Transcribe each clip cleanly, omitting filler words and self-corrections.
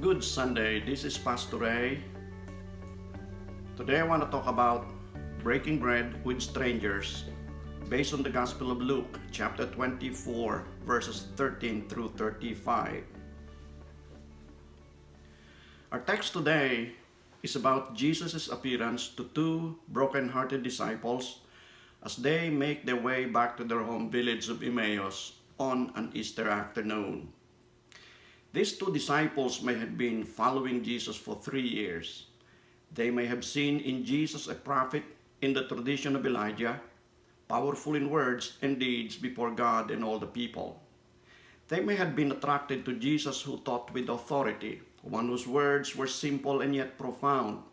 Good Sunday. This is Pastor Rey. Today I want to talk about breaking bread with strangers based on the Gospel of Luke, chapter 24, verses 13 through 35. Our text today is about Jesus' appearance to two broken-hearted disciples as they make their way back to their home village of Emmaus on an Easter afternoon. These two disciples may have been following Jesus for 3 years. They may have seen in Jesus a prophet in the tradition of Elijah, powerful in words and deeds before God and all the people. They may have been attracted to Jesus who taught with authority, one whose words were simple and yet profound.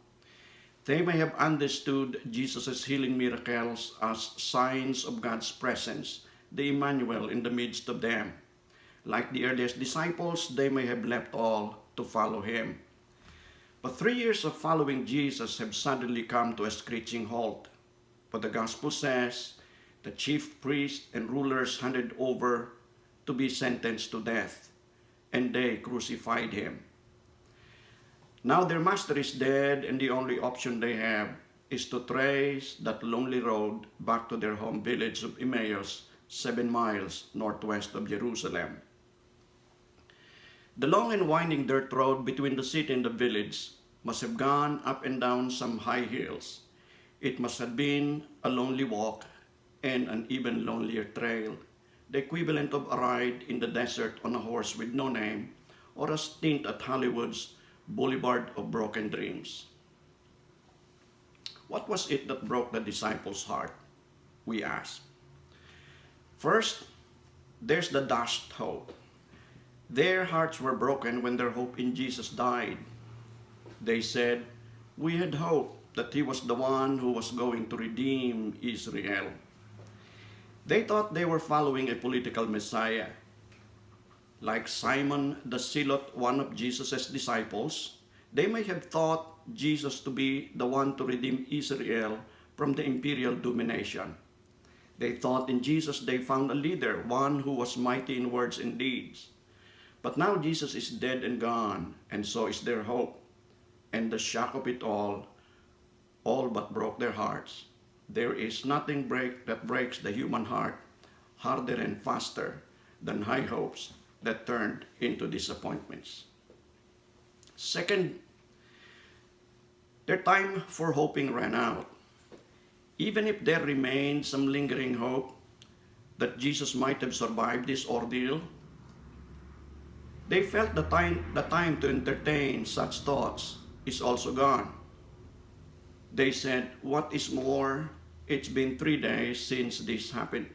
They may have understood Jesus' healing miracles as signs of God's presence, the Emmanuel in the midst of them. Like the earliest disciples, they may have left all to follow him. But 3 years of following Jesus have suddenly come to a screeching halt. For the gospel says, the chief priests and rulers handed over to be sentenced to death, and they crucified him. Now their master is dead, and the only option they have is to trace that lonely road back to their home village of Emmaus, 7 miles northwest of Jerusalem. The long and winding dirt road between the city and the village must have gone up and down some high hills. It must have been a lonely walk and an even lonelier trail, the equivalent of a ride in the desert on a horse with no name, or a stint at Hollywood's Boulevard of Broken Dreams. What was it that broke the disciples' heart? We ask. First, there's the dashed hope. Their hearts were broken when their hope in Jesus died. They said, "We had hoped that he was the one who was going to redeem Israel." They thought they were following a political Messiah. Like Simon the Zealot, one of Jesus' disciples, they may have thought Jesus to be the one to redeem Israel from the imperial domination. They thought in Jesus they found a leader, one who was mighty in words and deeds. But now Jesus is dead and gone, and so is their hope. And the shock of it all but broke their hearts. There is nothing that breaks the human heart harder and faster than high hopes that turned into disappointments. Second, their time for hoping ran out. Even if there remained some lingering hope that Jesus might have survived this ordeal, they felt the time to entertain such thoughts is also gone. They said, "What is more, it's been 3 days since this happened."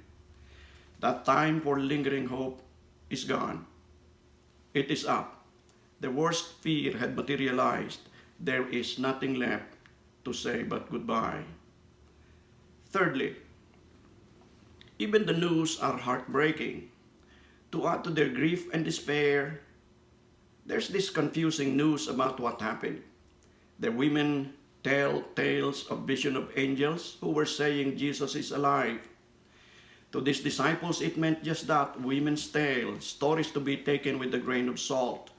That time for lingering hope is gone. It is up. The worst fear had materialized. There is nothing left to say but goodbye. Thirdly, even the news are heartbreaking. To add to their grief and despair, there's this confusing news about what happened. The women tell tales of vision of angels who were saying Jesus is alive. To these disciples, it meant just that, women's tales, stories to be taken with a grain of salt.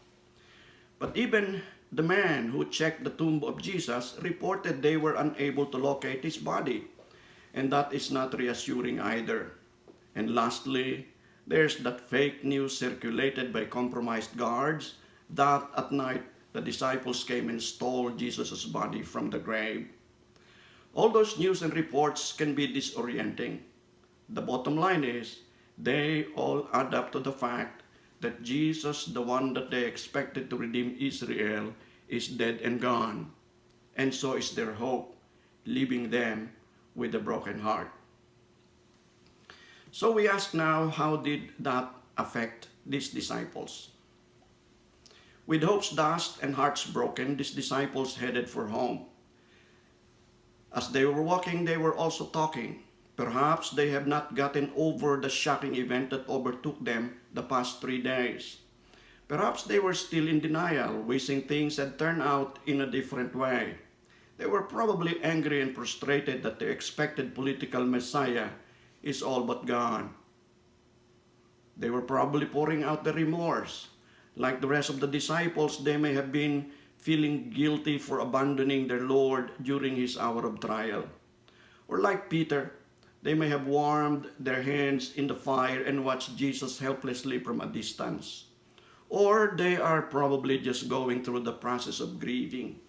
But even the man who checked the tomb of Jesus reported they were unable to locate his body, and that is not reassuring either. And lastly, there's that fake news circulated by compromised guards that at night the disciples came and stole Jesus' body from the grave. All those news and reports can be disorienting. The bottom line is, they all add up to the fact that Jesus, the one that they expected to redeem Israel, is dead and gone. And so is their hope, leaving them with a broken heart. So we ask now, how did that affect these disciples? With hopes dashed and hearts broken, these disciples headed for home. As they were walking, they were also talking. Perhaps they have not gotten over the shocking event that overtook them the past 3 days. Perhaps they were still in denial, wishing things had turned out in a different way. They were probably angry and frustrated that the expected political Messiah is all but gone. They were probably pouring out their remorse. Like the rest of the disciples, they may have been feeling guilty for abandoning their Lord during his hour of trial. Or like Peter, they may have warmed their hands in the fire and watched Jesus helplessly from a distance. Or they are probably just going through the process of grieving,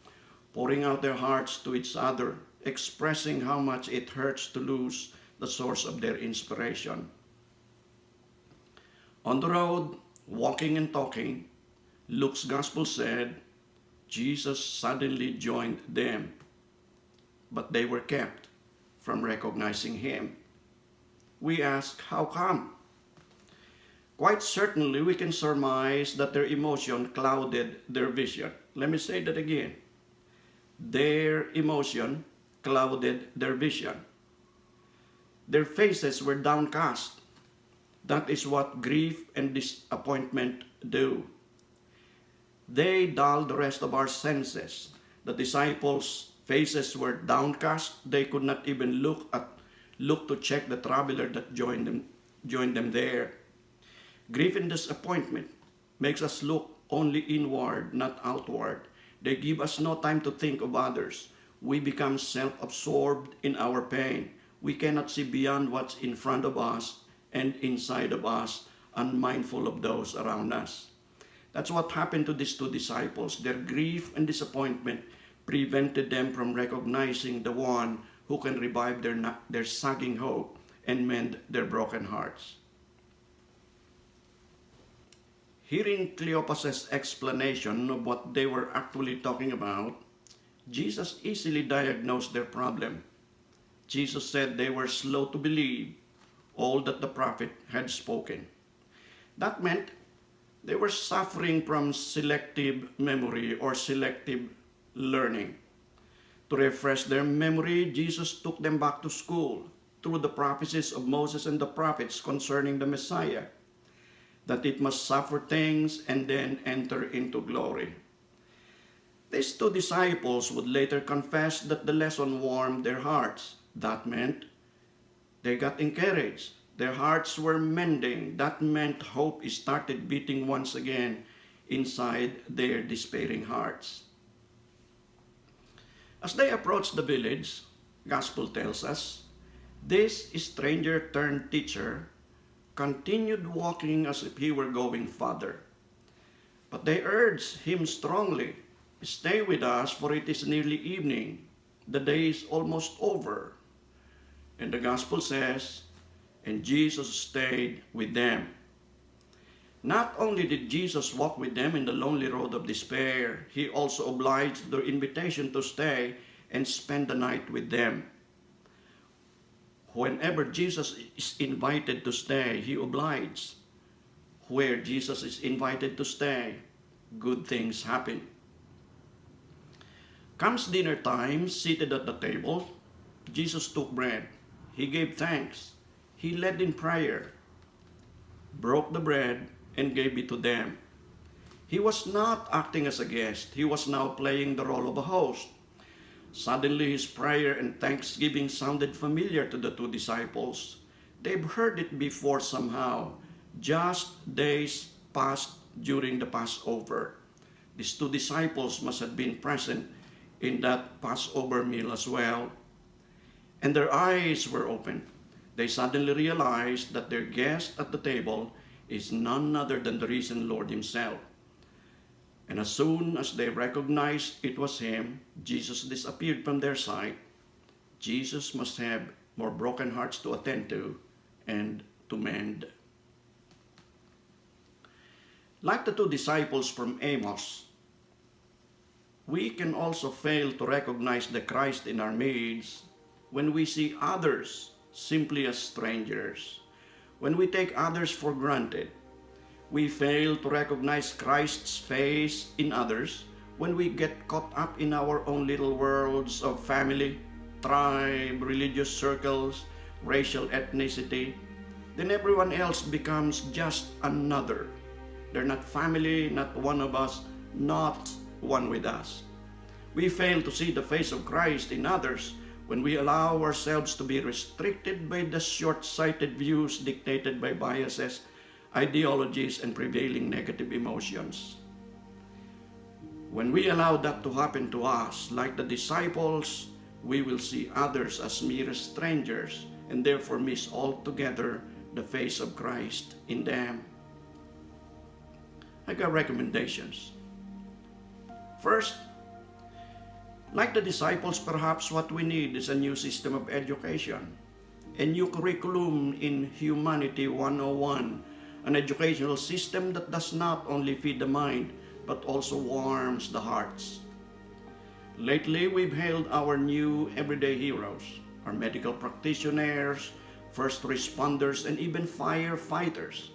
pouring out their hearts to each other, expressing how much it hurts to lose the source of their inspiration. On the road, walking and talking, Luke's gospel said, Jesus suddenly joined them, but they were kept from recognizing him. We ask, how come? Quite certainly, we can surmise that their emotion clouded their vision. Let me say that again. Their emotion clouded their vision. Their faces were downcast. That is what grief and disappointment do. They dulled the rest of our senses. The disciples' faces were downcast. They could not even look to check the traveler that joined them there. Grief and disappointment makes us look only inward, not outward. They give us no time to think of others. We become self-absorbed in our pain. We cannot see beyond what's in front of us and inside of us, unmindful of those around us. That's what happened to these two disciples. Their grief and disappointment prevented them from recognizing the one who can revive their sagging hope and mend their broken hearts. Hearing Cleopas' explanation of what they were actually talking about, Jesus easily diagnosed their problem. Jesus said they were slow to believe all that the prophet had spoken. That meant they were suffering from selective memory or selective learning. To refresh their memory, Jesus took them back to school through the prophecies of Moses and the prophets concerning the Messiah, that it must suffer things and then enter into glory. These two disciples would later confess that the lesson warmed their hearts. That meant they got encouraged. Their hearts were mending. That meant hope started beating once again inside their despairing hearts. As they approached the village, Gospel tells us, this stranger-turned-teacher continued walking as if he were going farther. But they urged him strongly, stay with us, for it is nearly evening. The day is almost over. And the Gospel says, and Jesus stayed with them. Not only did Jesus walk with them in the lonely road of despair, he also obliged their invitation to stay and spend the night with them. Whenever Jesus is invited to stay, he obliges. Where Jesus is invited to stay, good things happen. Comes dinner time, seated at the table, Jesus took bread. He gave thanks. He led in prayer, broke the bread, and gave it to them. He was not acting as a guest. He was now playing the role of a host. Suddenly, his prayer and thanksgiving sounded familiar to the two disciples. They've heard it before somehow, just days passed during the Passover. These two disciples must have been present in that Passover meal as well. And their eyes were opened. They suddenly realized that their guest at the table is none other than the risen Lord himself. And as soon as they recognized it was him, Jesus disappeared from their sight. Jesus must have more broken hearts to attend to and to mend. Like the two disciples from Amos, we can also fail to recognize the Christ in our midst when we see others simply as strangers. When we take others for granted, we fail to recognize Christ's face in others when we get caught up in our own little worlds of family, tribe, religious circles, racial ethnicity. Then everyone else becomes just another. They're not family, not one of us, not one with us. We fail to see the face of Christ in others when we allow ourselves to be restricted by the short-sighted views dictated by biases ideologies, and prevailing negative emotions. When we allow that to happen to us, like the disciples, we will see others as mere strangers and therefore miss altogether the face of Christ in them. I got recommendations. First, like the disciples, perhaps what we need is a new system of education, a new curriculum in Humanity 101, an educational system that does not only feed the mind, but also warms the hearts. Lately, we've hailed our new everyday heroes, our medical practitioners, first responders, and even firefighters.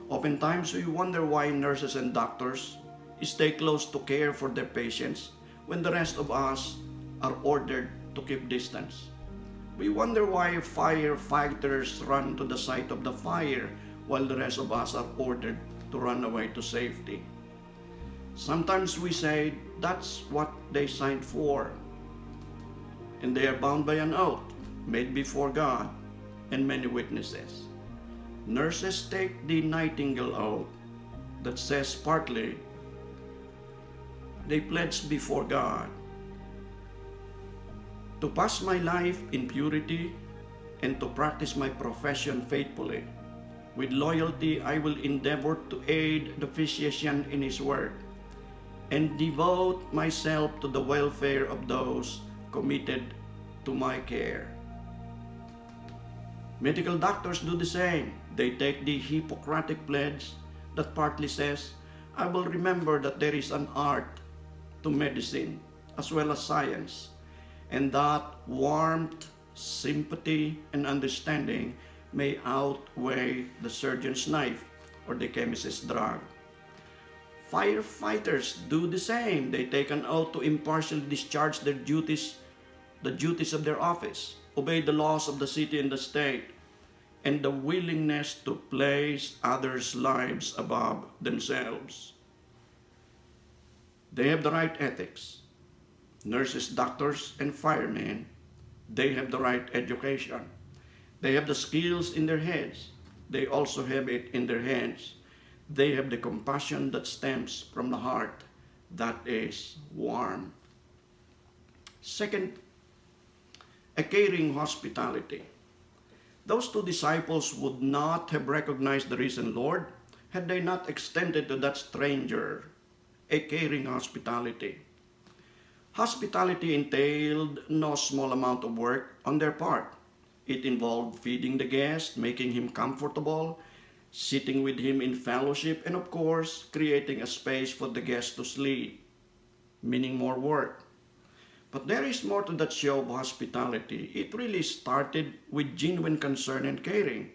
Oftentimes, we wonder why nurses and doctors stay close to care for their patients when the rest of us are ordered to keep distance. We wonder why firefighters run to the site of the fire while the rest of us are ordered to run away to safety. Sometimes we say that's what they signed for, and they are bound by an oath made before God and many witnesses. Nurses take the Nightingale oath that says partly, they pledge before God to pass my life in purity and to practice my profession faithfully. With loyalty, I will endeavor to aid the physician in his work and devote myself to the welfare of those committed to my care. Medical doctors do the same. They take the Hippocratic pledge that partly says, I will remember that there is an art to medicine as well as science, and that warmth, sympathy, and understanding may outweigh the surgeon's knife or the chemist's drug. Firefighters do the same. They take an oath to impartially discharge their duties, the duties of their office, obey the laws of the city and the state, and the willingness to place others' lives above themselves. They have the right ethics. Nurses, doctors, and firemen, they have the right education. They have the skills in their heads. They also have it in their hands. They have the compassion that stems from the heart that is warm. Second, a caring hospitality. Those two disciples would not have recognized the risen Lord had they not extended to that stranger a caring hospitality. Hospitality entailed no small amount of work on their part. It involved feeding the guest, making him comfortable, sitting with him in fellowship, and of course, creating a space for the guest to sleep, meaning more work. But there is more to that show of hospitality. It really started with genuine concern and caring.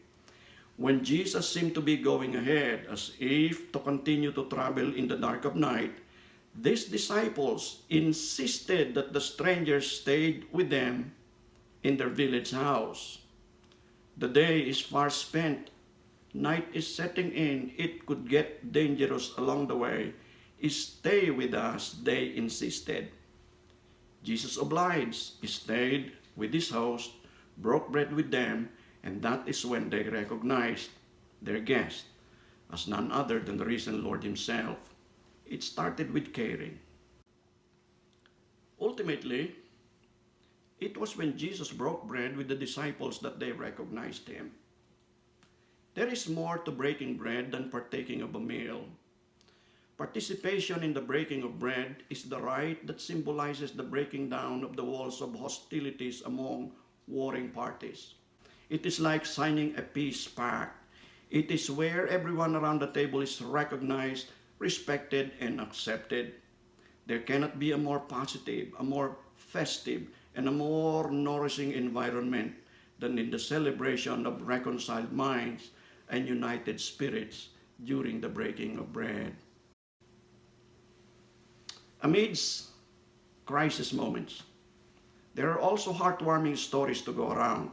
When Jesus seemed to be going ahead as if to continue to travel in the dark of night, these disciples insisted that the strangers stayed with them in their village house. The day is far spent. Night is setting in. It could get dangerous along the way. Stay with us, they insisted. Jesus obliged. He stayed with his host, broke bread with them, and that is when they recognized their guest as none other than the risen Lord himself. It started with caring. Ultimately, it was when Jesus broke bread with the disciples that they recognized him. There is more to breaking bread than partaking of a meal. Participation in the breaking of bread is the rite that symbolizes the breaking down of the walls of hostilities among warring parties. It is like signing a peace pact. It is where everyone around the table is recognized, respected, and accepted. There cannot be a more positive, a more festive, and a more nourishing environment than in the celebration of reconciled minds and united spirits during the breaking of bread. Amidst crisis moments, there are also heartwarming stories to go around.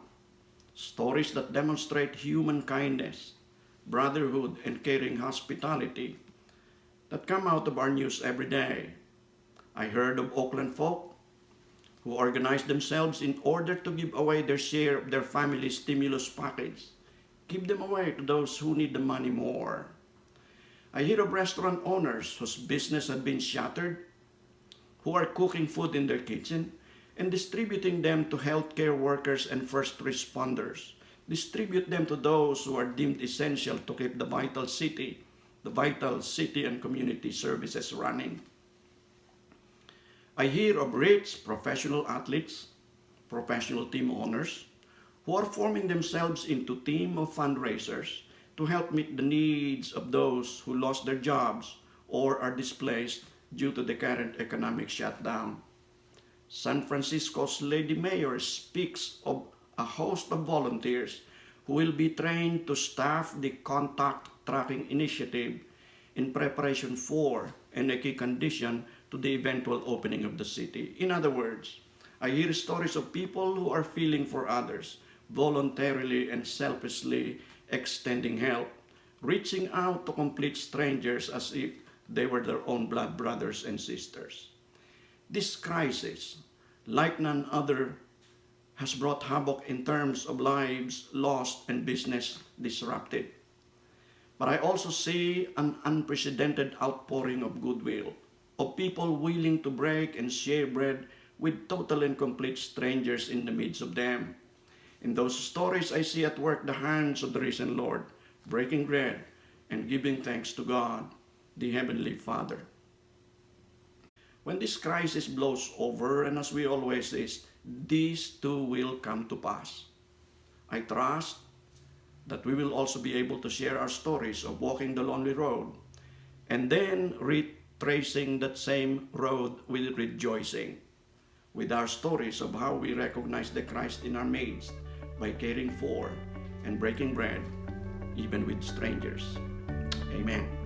Stories that demonstrate human kindness, brotherhood, and caring hospitality that come out of our news every day. I heard of Oakland folk who organized themselves in order to give away their share of their family stimulus package Give them away to those who need the money more. I hear of restaurant owners whose business had been shattered, who are cooking food in their kitchen and distributing them to healthcare workers and first responders. Distribute them to those who are deemed essential to keep the vital city and community services running. I hear of rich professional athletes, professional team owners, who are forming themselves into team of fundraisers to help meet the needs of those who lost their jobs or are displaced due to the current economic shutdown. San Francisco's Lady Mayor speaks of a host of volunteers who will be trained to staff the contact tracking initiative in preparation for and a key condition to the eventual opening of the city. In other words, I hear stories of people who are feeling for others, voluntarily and selflessly extending help, reaching out to complete strangers as if they were their own blood brothers and sisters. This crisis, like none other, has brought havoc in terms of lives lost and business disrupted. But I also see an unprecedented outpouring of goodwill, of people willing to break and share bread with total and complete strangers in the midst of them. In those stories, I see at work the hands of the risen Lord, breaking bread and giving thanks to God, the Heavenly Father. When this crisis blows over, and as we always say, these too will come to pass. I trust that we will also be able to share our stories of walking the lonely road and then retracing that same road with rejoicing, with our stories of how we recognize the Christ in our midst by caring for and breaking bread, even with strangers. Amen.